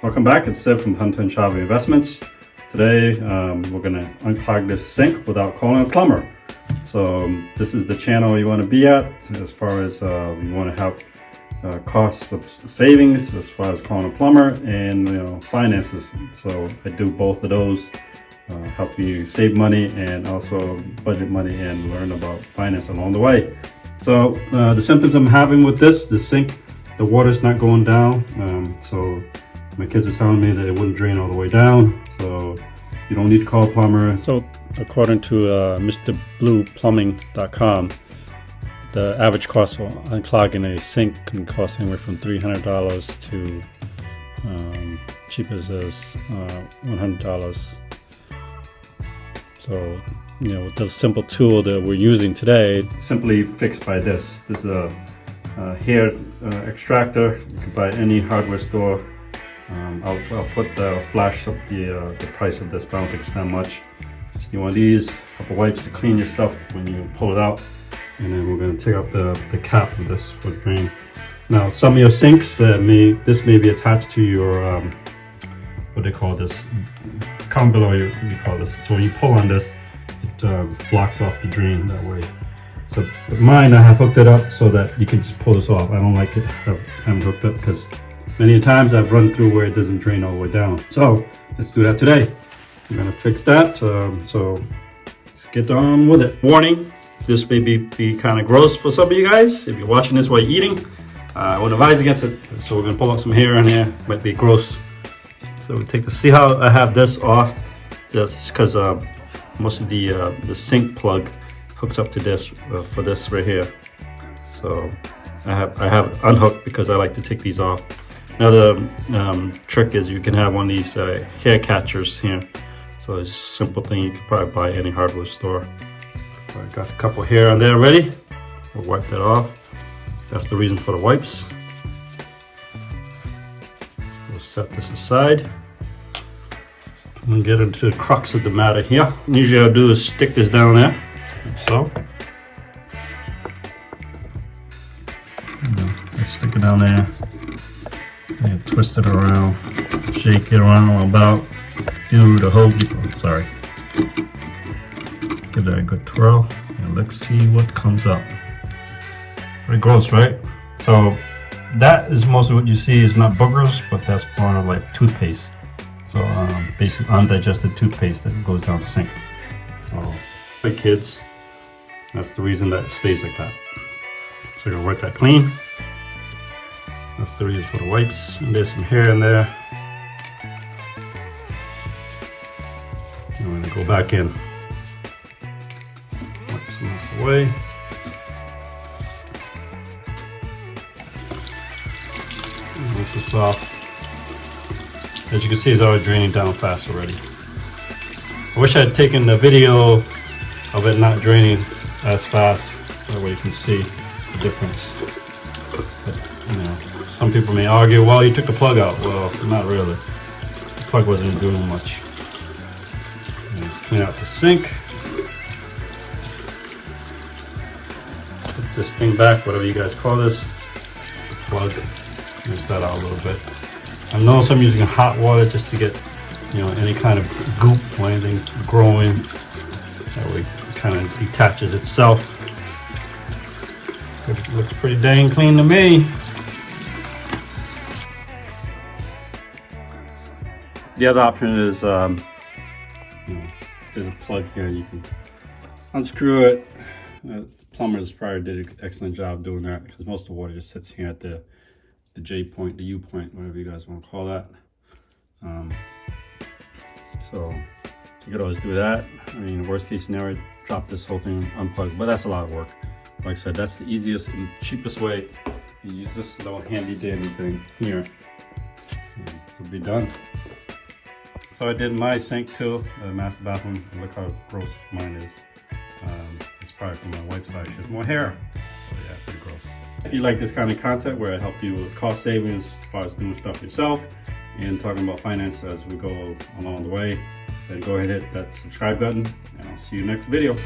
Welcome back, it's Sid from Hunter and Chavy Investments. Today we're going to unclog this sink without calling a plumber. So this is the channel you want to be at as far as you want to help costs of savings as far as calling a plumber and finances. So I do both of those, help you save money and also budget money and learn about finance along the way. So the symptoms I'm having with the sink, the water's not going down. So my kids are telling me that it wouldn't drain all the way down. So you don't need to call a plumber. So according to MrBluePlumbing.com, the average cost for unclogging a sink can cost anywhere from $300 to cheapest as $100. So with the simple tool that we're using today, simply fixed by this. This is a hair extractor. You can buy at any hardware store. I'll put the flash up the price of this, but I don't think it's that much. Just need one of these, a couple wipes to clean your stuff when you pull it out, and then we're going to take out the cap of this for the drain. Now, some of your sinks this may be attached to your what they call this. Comment below what you call this. So when you pull on this, it blocks off the drain that way. So mine, I have hooked it up so that you can just pull this off. I don't like it. I haven't hooked up because many times I've run through where it doesn't drain all the way down. So let's do that today. I'm gonna fix that. So let's get on with it. Warning, this may be kind of gross for some of you guys. If you're watching this while you're eating, I would advise against it. So we're gonna pull out some hair in here. Might be gross. So we see how I have this off, just because most of the sink plug hooks up to this for this right here. So I have it unhooked because I like to take these off. Another trick is you can have one of these hair catchers here. So it's a simple thing you can probably buy at any hardware store. So I got a couple hair on there already. We'll wipe that off. That's the reason for the wipes. We'll set this aside. We'll get into the crux of the matter here. Usually I'll do is stick this down there, like so. Just stick it down there. And twist it around, shake it around about, do the whole, sorry. Give that a good twirl, and let's see what comes up. Pretty gross, right? So that is most of what you see is not boogers, but that's more like toothpaste. So basically undigested toothpaste that goes down the sink. So for kids, that's the reason that it stays like that. So you're gonna wipe that clean. That's the reason for the wipes. And there's some hair in there. I'm gonna go back in. Wipe some of this away. Rinse this off. As you can see, it's already draining down fast already. I wish I had taken the video of it not draining as fast. That way you can see the difference. But, some people may argue, well, you took the plug out. Well, not really. The plug wasn't doing much. Clean out the sink. Put this thing back, whatever you guys call this. The plug. Rinse that out a little bit. I notice I'm using hot water just to get, any kind of goop or anything growing. That way it kind of detaches itself. It looks pretty dang clean to me. The other option is, there's a plug here. You can unscrew it. Plumbers probably did an excellent job doing that because most of the water just sits here at the J point, the U point, whatever you guys want to call that. So you could always do that. I mean, worst case scenario, drop this whole thing unplugged, but that's a lot of work. Like I said, that's the easiest and cheapest way. You use this little handy dandy thing here. And you'll be done. So I did my sink too, the master bathroom. Look how gross mine is. It's probably from my wife's side. She has more hair. So yeah, pretty gross. If you like this kind of content where I help you with cost savings as far as doing stuff yourself and talking about finance as we go along the way, then go ahead and hit that subscribe button and I'll see you next video.